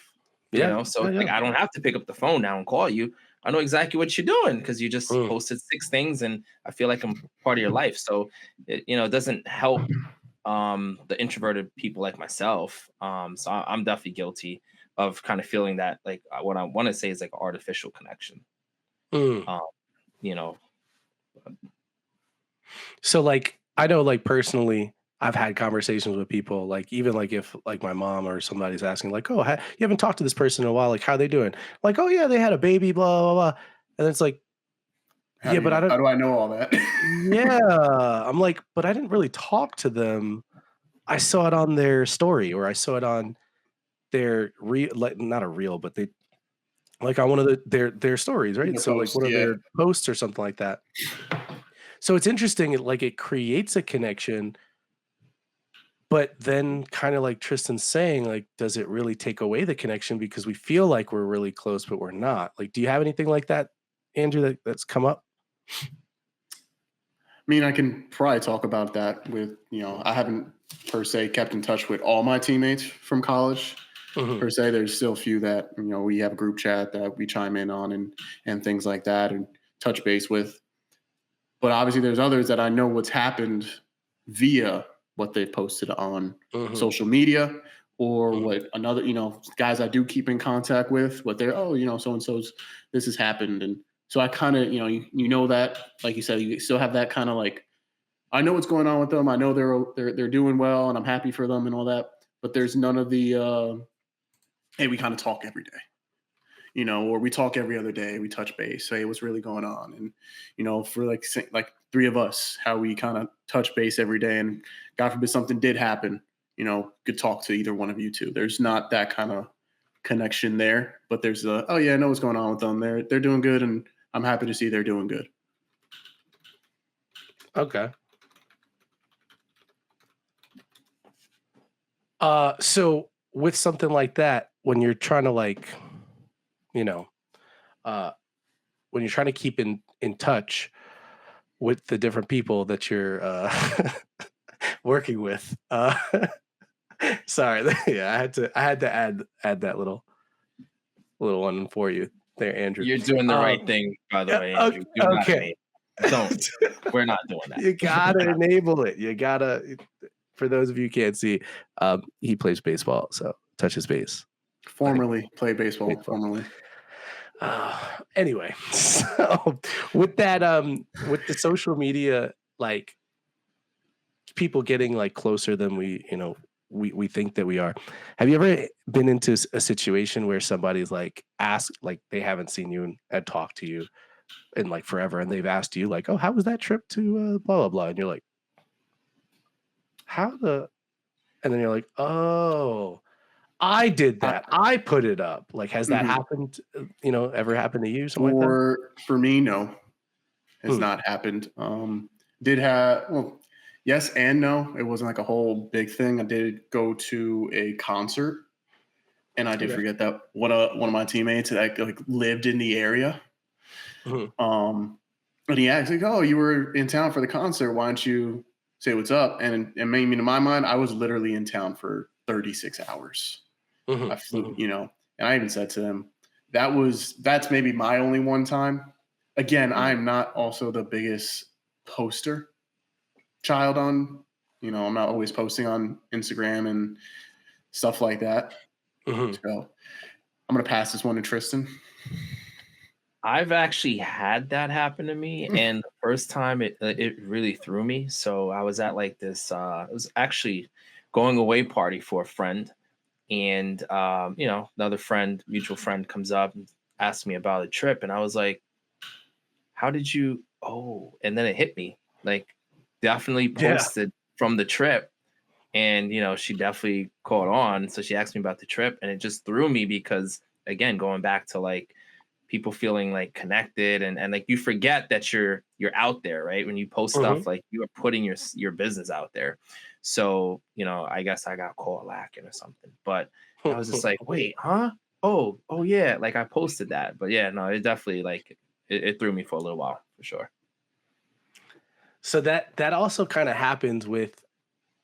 Yeah. So Yeah. it's Yeah. like I don't have to pick up the phone now and call you. I know exactly what you're doing because you just Mm. posted 6 things, and I feel like I'm part of your life. So it doesn't help the introverted people like myself. So I'm definitely guilty of kind of feeling that like what I want to say is like artificial connection. Mm. Um, you know, So like I know like personally I've had conversations with people like even like if like my mom or somebody's asking like, "Oh, you haven't talked to this person in a while, like how they doing?" Like, "Oh yeah, they had a baby, blah blah blah." And it's like, How "Yeah, do you but I know? don't How do I know all that? yeah." I'm like, "But I didn't really talk to them. I saw it on their story or I saw it on their like not a reel, but they like on one of their stories, right? The So like post, one of yeah. their posts or something like that." So it's interesting, like it creates a connection. But then kind of like Tristan's saying, like, does it really take away the connection because we feel like we're really close, but we're not? Like, do you have anything like that, Andrew, that's come up? I mean, I can probably talk about that with, I haven't per se kept in touch with all my teammates from college. Mhm. Per se, there's still a few that, we have a group chat that we chime in on and things like that and touch base with. But obviously there's others that I know what's happened via what they've posted on Mhm. social media or Mhm. what another, guys I do keep in contact with, what they're, so and so's this has happened. And so I kind of, you know that, like you said, you still have that kind of like, I know what's going on with them. I know they're doing well and I'm happy for them and all that. But there's none of the hey, we kind of talk every day, or we talk every other day. We touch base, say what's really going on, and for like three of us, how we kind of touch base every day. And God forbid something did happen, could talk to either one of you two. There's not that kind of connection there, but there's oh yeah, I know what's going on with them. They're doing good, and I'm happy to see they're doing good. Okay. So with something like that, when you're trying to like, you know, uh, when you're trying to keep in touch with the different people that you're working with, sorry, yeah, I had to add that little one for you there, Andrew. you're doing the Um, right thing, by the yeah, way, Andrew. Do not okay. enable. Don't. We're not doing that. You gotta enable it. You gotta. For those of you who can't see, he plays baseball, so touch his base. Like Formerly played baseball. baseball. Formerly. Anyway, so with the social media, like people getting like closer than we think that we are. Have you ever been into a situation where somebody's like asked, like they haven't seen you and talked to you in like forever, and they've asked you like, "Oh, how was that trip to blah blah blah?" And you're like, "How the?" And then you're like, "Oh, I did I, that. I put it up." Like, has that mhm. happened? Ever happened to you? Something like that? For me, no, has Hmm. not happened. Did have well, yes and no. It wasn't like a whole big thing. I did go to a concert, and I did Okay. forget that one of my teammates that like lived in the area. Mhm. Um, and he asked like, "Oh, you were in town for the concert. Why don't you say what's up?" And maybe in my mind, I was literally in town for 36 hours. I Mhm. flew, Mhm. and I even said to them, that's maybe my only one time. Again, Mhm. I'm not also the biggest poster child on, I'm not always posting on Instagram and stuff like that. Mhm. So I'm gonna pass this one to Tristan. I've actually had that happen to me, and the first time it really threw me. So I was at like this it was actually going away party for a friend, and another friend, mutual friend, comes up and asks me about a trip, and I was like, how did you, oh, and then it hit me, like, definitely Yeah. posted from the trip. And she definitely caught on, so she asked me about the trip, and it just threw me because, again, going back to like people feeling like connected, and like you forget that you're out there, right? When you post Mhm. stuff, like you are putting your business out there. So I guess I got caught lacking or something, but I was just like, wait, huh? Oh yeah, like I posted that. But yeah, no, it definitely, like, it threw me for a little while, for sure. So that also kind of happens with,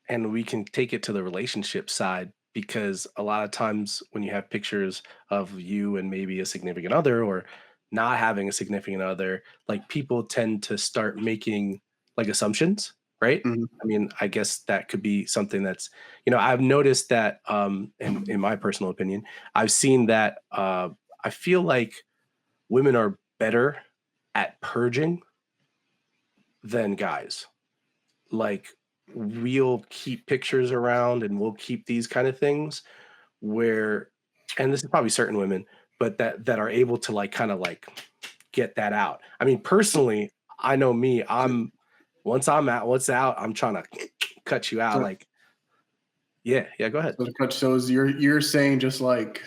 and we can take it to the relationship side, because a lot of times when you have pictures of you and maybe a significant other, or not having a significant other, like people tend to start making like assumptions, right? Mhm. I mean, I guess that could be something that's, I've noticed that in my personal opinion, I've seen that I feel like women are better at purging than guys. Like, we'll keep pictures around and we'll keep these kind of things where, and this is probably certain women, but that are able to like kind of like get that out. I mean, personally, I know me, So, once I'm out, what's out, I'm trying to cut you out. so, Like, yeah, yeah, go ahead. so to cut so is you're saying just like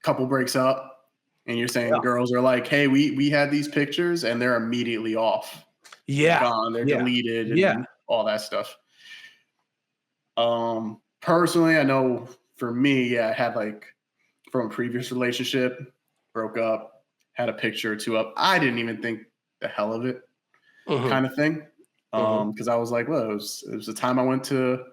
couple breaks up, and you're saying Yeah. girls are like, "Hey, we had these pictures," and they're immediately off. They're Yeah. gone. They're Yeah. deleted Yeah. and all that stuff. Personally, I know for me, yeah, I had like from a previous relationship, broke up, had a picture or two up. I didn't even think the hell of it, Hmm. kind of thing. Hmm. Because I was like, well, it was the time I went to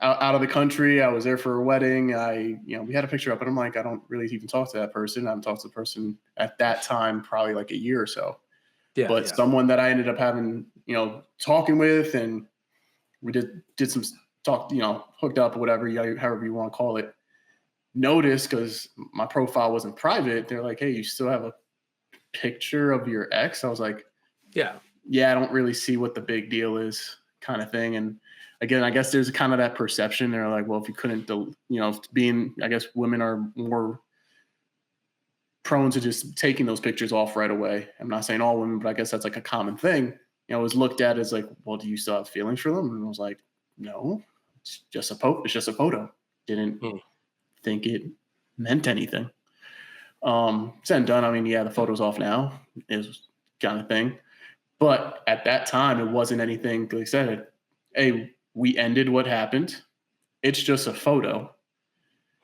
out of the country. I was there for a wedding. We had a picture up, but I'm like, I don't really even talk to that person. I haven't talked to the person at that time, probably like a year or so. Yeah. But Yeah. someone that I ended up having, talking with, and we did some talk, hooked up or whatever, however you want to call it. Noticed because my profile wasn't private. They're like, hey, you still have a picture of your ex? I was like, Yeah. yeah, I don't really see what the big deal is, kind of thing. And again, I guess there's kind of that perception. They're like, well, if you couldn't, being, I guess women are more prone to just taking those pictures off right away. I'm not saying all women, but I guess that's like a common thing. It was looked at as like, well, do you still have feelings for them? And I was like, no, it's just a photo. Didn't Mm. think it meant anything. Said and done. I mean, yeah, the photo's off now, is kind of thing. But at that time, it wasn't anything. Like I said, hey, we ended what happened. It's just a photo.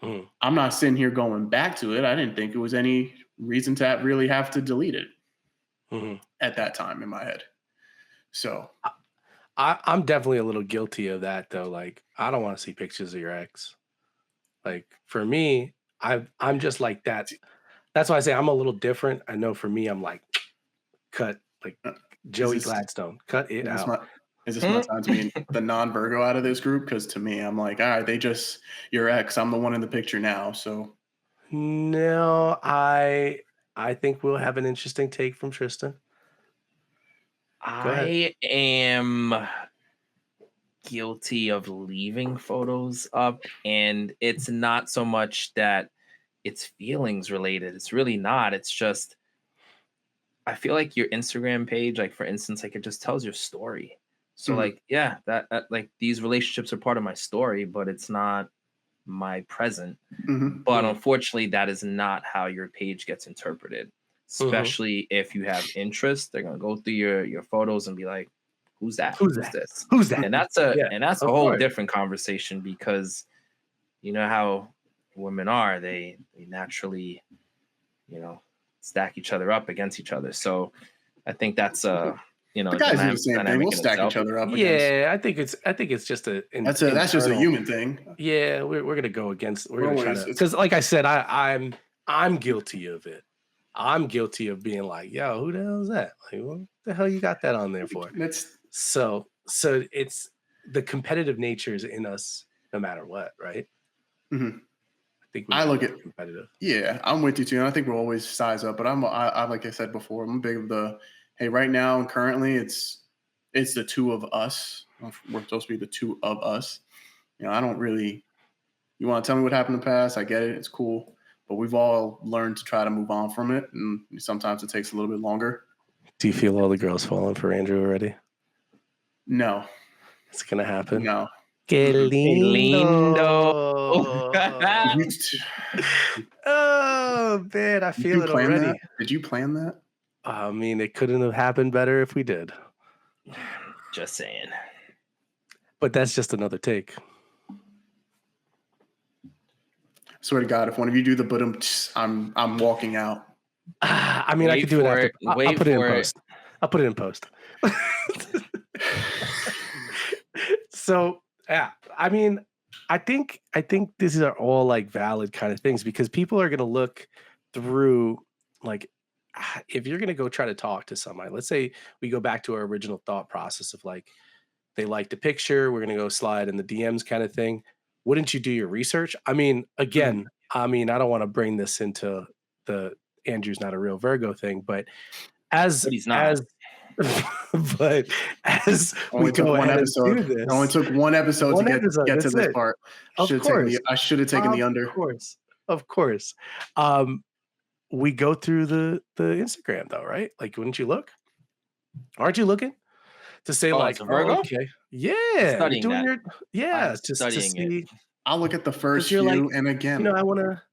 Mm. I'm not sitting here going back to it. I didn't think it was any reason to really have to delete it Hmm. at that time in my head. So, I'm definitely a little guilty of that though. Like, I don't want to see pictures of your ex. Like for me, I'm just like that. That's why I say I'm a little different. I know for me, I'm like, cut, like uh, is Joey this Gladstone, cut it is this out. my is this my Hmm? time to be the non-Virgo out of this group? Because to me, I'm like, all right, they just your ex. I'm the one in the picture now. So, No, I think we'll have an interesting take from Tristan. Go ahead. I am guilty of leaving photos up, and it's not so much that it's feelings related. It's really not. It's just I feel like your Instagram page, like for instance, like it just tells your story. So Mhm. like, yeah, that like these relationships are part of my story, but it's not my present. Mhm. But Mhm. unfortunately, that is not how your page gets interpreted. Mhm. Especially if you have interest, they're gonna go through your photos and be like, "Who's that? Who's Who's that? this?" Who's that? And that's a Yeah, and that's a of whole course. different conversation because you know how women are. They naturally, you know, stack each other up against each other. So I think that's The guys do the same thing. We'll dynamic in stack itself. each other up against. Yeah, I think it's just That's just a internal. human thing. Yeah, we're gonna go against. We're We're gonna try always to it's because, like I said, I'm guilty of it. I'm guilty of being like, yo, who the hell is that? Like, what the hell you got that on there for? it's So it's the competitive nature is in us, no matter what, right? mhm. I think we I all look are at competitive. yeah, I'm with you too. And I think we'll always size up, but I like I said before, I'm big of the hey, right now and currently it's the two of us. We're supposed to be the two of us. You know, I don't really you want to tell me what happened in the past, I get it, it's cool. But we've all learned to try to move on from it. And sometimes it takes a little bit longer. Do you feel all the girls falling for Andrew already? No, It's gonna happen. no. Que Mm-mm. Lindo. lindo. Oh man, I Did feel you it plan that? already. Did you plan that? I mean, it couldn't have happened better if we did. Just saying. But that's just another take. Swear to God, if one of you do the bottom, I'm walking out. I mean, I Wait could do it for after. it. I'll Wait put it in for it. post. I'll put it in post. So yeah, I mean, I think these are all like valid kind of things because people are gonna look through like if you're gonna go try to talk to somebody. Let's say we go back to our original thought process of like they liked a picture, we're gonna go slide in the DMs kind of thing. Wouldn't you do your research? I mean, Mhm. again, I mean, I don't want to bring this into the Andrew's not a real Virgo thing, but as But he's not. as but as we Only took go one ahead and episode. do It only this, took one episode to one episode, get to that's this it. part. Of course. I should have taken the Of under. course. Of course. Um, we go through the Instagram though, right? Like, wouldn't you look? Aren't you looking to say Oh, like, it's a oh, Virgo? okay, yeah, you're Studying doing that. your I'm just to studying it. see I'll look at the because first you're like, few, and again,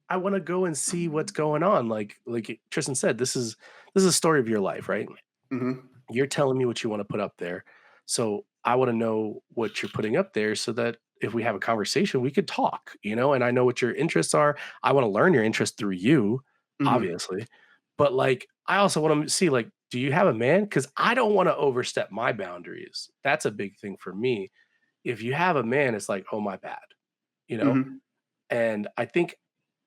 I wanna go and see what's going on. Like Tristan said, this is a story of your life, right? mhm, You're telling me what you want to put up there. So I want to know what you're putting up there so that if we have a conversation, we could talk, and I know what your interests are. I want to learn your interests through you, mhm, obviously. But like, I also want to see, like, do you have a man? Because I don't want to overstep my boundaries. That's a big thing for me. If you have a man, it's like, oh, my bad, you know? mhm, And I think,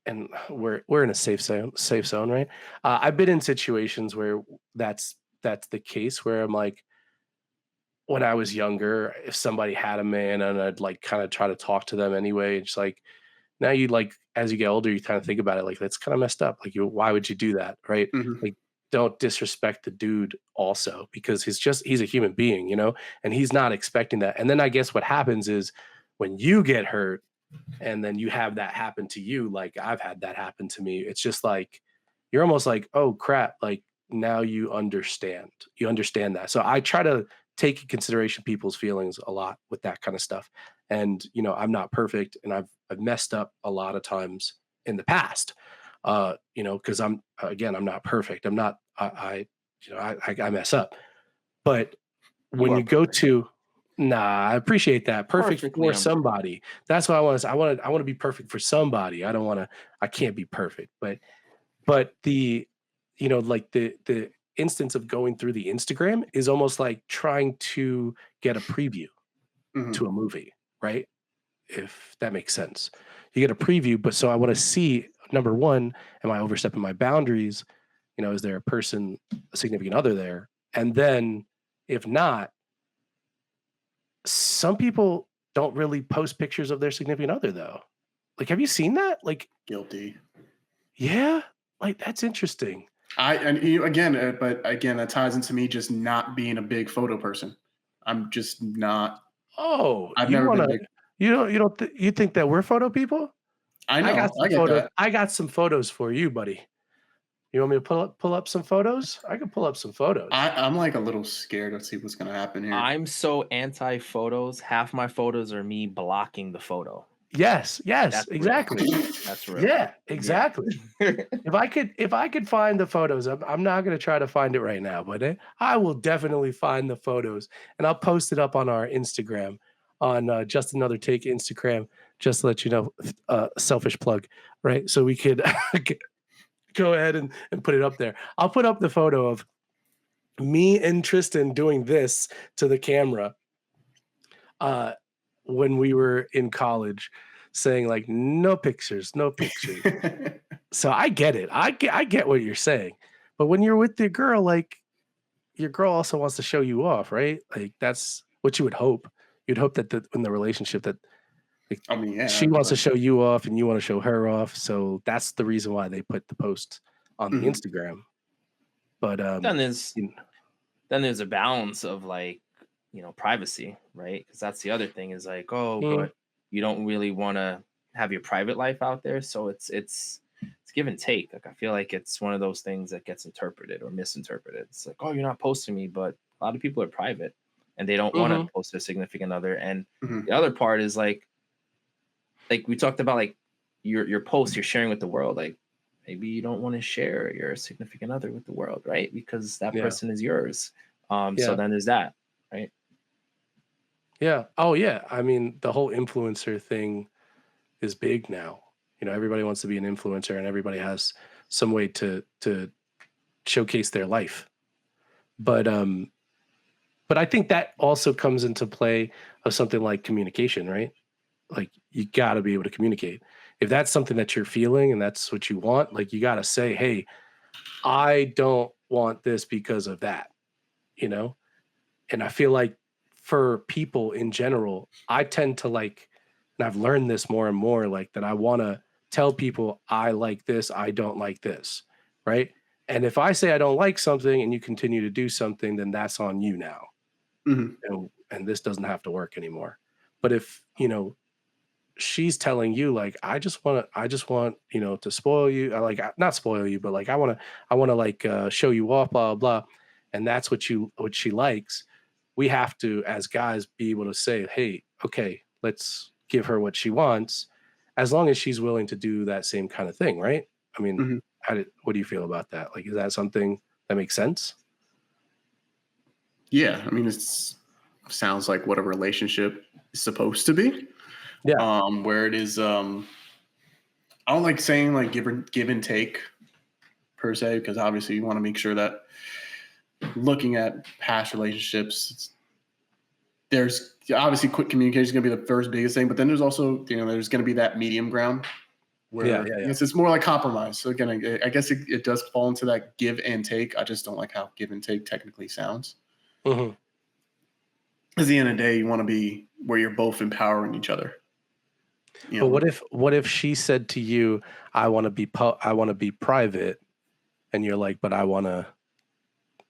and we're in a safe zone, right? I've been in situations where that's the case where I'm like, when I was younger, if somebody had a man and I'd like kind of try to talk to them anyway, it's like now you like as you get older, you kind of think about it like that's kind of messed up. Like why would you do that? Right. mhm, Like don't disrespect the dude also because he's a human being, and he's not expecting that. And then I guess what happens is when you get hurt and then you have that happen to you, like I've had that happen to me, it's just like you're almost like, oh crap, like now you understand that. So I try to take in consideration people's feelings a lot with that kind of stuff. And I'm not perfect and I've messed up a lot of times in the past. Because I'm not perfect. I'm not I mess up. But You when are you go perfect. to I appreciate that. Perfect Perfectly for imperfect. somebody. That's what I want to. I want to be perfect for somebody. I don't want to. I can't be perfect. But like the instance of going through the Instagram is almost like trying to get a preview mhm, to a movie, right? If that makes sense. You get a preview, but so I want to see number one, am I overstepping my boundaries? Is there a person, a significant other there? And then if not, some people don't really post pictures of their significant other though. Like, have you seen that? Like, guilty. yeah, like that's interesting. But again, that ties into me just not being a big photo person. I'm just not. Oh, I've you never want been to? big. You think that we're photo people? I I got know. I some get photos. that. I got some photos for you, buddy. You want me to pull up some photos? I can pull up some photos. I'm like a little scared to see what's gonna happen here. I'm so anti photos. Half my photos are me blocking the photo. Yes, That's real. exactly. That's real. Yeah, exactly. If I could find the photos, I'm not going to try to find it right now, but I will definitely find the photos and I'll post it up on our Instagram, on Just Another Take Instagram, just to let you know, selfish plug, right? So we could go ahead and put it up there. I'll put up the photo of me and Tristan doing this to the camera uh, when we were in college, saying like, no pictures, no pictures. So I get it. I get what you're saying. But when you're with your girl, like your girl also wants to show you off, right? Like that's what you would hope. You'd hope that in the relationship that I mean, yeah. she wants to show you off and you want to show her off. So that's the reason why they put the post on the Instagram. But then there's a balance of like, privacy, right? Because that's the other thing is like, but you don't really want to have your private life out there. So it's give and take. Like I feel like it's one of those things that gets interpreted or misinterpreted. It's like, oh, you're not posting me, but a lot of people are private and they don't want to post their significant other. And the other part is like we talked about, like your posts you're sharing with the world. Like maybe you don't want to share your significant other with the world, right? Because that person is yours. So then there's that, right? Yeah. Oh yeah. I mean, the whole influencer thing is big now. Everybody wants to be an influencer and everybody has some way to showcase their life. But I think that also comes into play of something like communication, right? Like you got to be able to communicate. If that's something that you're feeling and that's what you want, like you got to say, "Hey, I don't want this because of that." And I feel like for people in general, I tend to like, and I've learned this more and more, like that I want to tell people I like this, I don't like this, right? And if I say I don't like something and you continue to do something, then that's on you now. And this doesn't have to work anymore. But if, she's telling you like, I just want, to spoil you. I like, not spoil you, but like, I want to like show you off, blah, blah. And that's what she likes. We have to, as guys, be able to say, hey, okay, let's give her what she wants, as long as she's willing to do that same kind of thing, right? I mean, what do you feel about that? Like, is that something that makes sense? Yeah, I mean, it sounds like what a relationship is supposed to be. Yeah. Where it is, I don't like saying like give and take per se, because obviously you want to make sure that looking at past relationships, there's obviously quick communication is going to be the first biggest thing, but then there's also, there's going to be that medium ground where it's more like compromise. So again, I guess it does fall into that give and take. I just don't like how give and take technically sounds. At the end of the day, you want to be where you're both empowering each other. But what if she said to you, I want to be private, and you're like, but I want to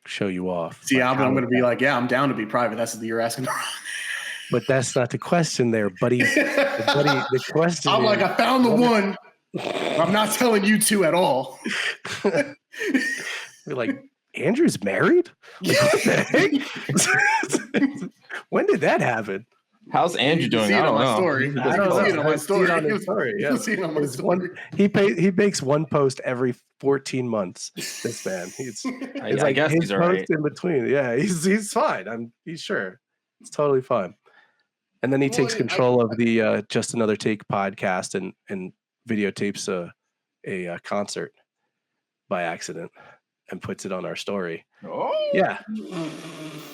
show you off. See, I'm going to be like, yeah, I'm down to be private. That's what you're asking. But that's not the question there, buddy. The question I'm like, I found the one. I'm not telling you two at all. You're like, Andrew's married? Like, what the heck? When did that happen? How's Andrew doing? I don't know. I don't see it on my story. He makes one post every 14 months. This man, I guess he's all right. In between, yeah, he's fine. He's sure it's totally fine. And then he takes control of the Just Another Take podcast and videotapes a concert by accident and puts it on our story. Oh yeah.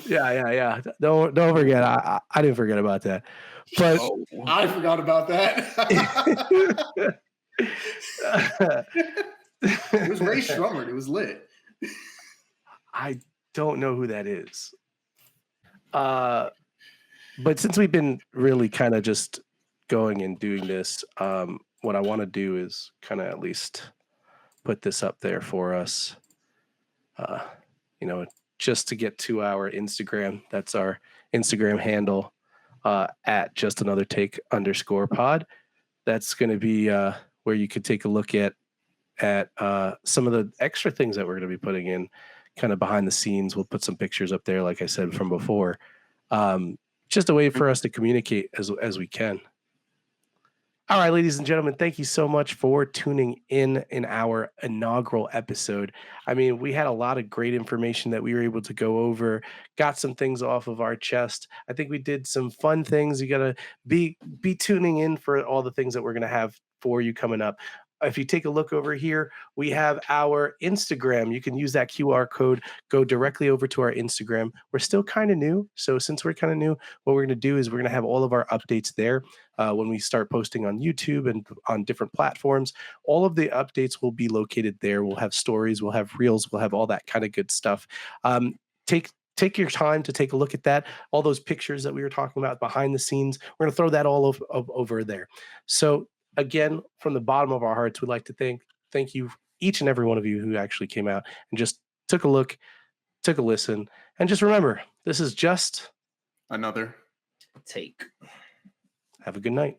Don't forget. I didn't forget about that. But I forgot about that. It was Ray Shrummer. It was lit. I don't know who that is. But since we've been really kind of just going and doing this, what I want to do is kind of at least put this up there for us. you know, just to get to our Instagram. That's our Instagram handle at just another take _pod. That's going to be where you could take a look at some of the extra things that we're going to be putting in kind of behind the scenes. We'll put some pictures up there, like I said from before. Just a way for us to communicate as we can. All right, ladies and gentlemen, thank you so much for tuning in our inaugural episode. I mean, we had a lot of great information that we were able to go over, got some things off of our chest. I think we did some fun things. You got to be tuning in for all the things that we're going to have for you coming up. If you take a look over here, we have our Instagram. You can use that QR code, go directly over to our Instagram. We're still kind of new. So since we're kind of new, what we're going to do is we're going to have all of our updates there. When we start posting on YouTube and on different platforms, all of the updates will be located there. We'll have stories, we'll have reels, we'll have all that kind of good stuff. Take your time to take a look at that. All those pictures that we were talking about behind the scenes, we're going to throw that all over there. So again, from the bottom of our hearts, we'd like to thank you, each and every one of you who actually came out and just took a look, took a listen, and just remember, this is just another take. Have a good night.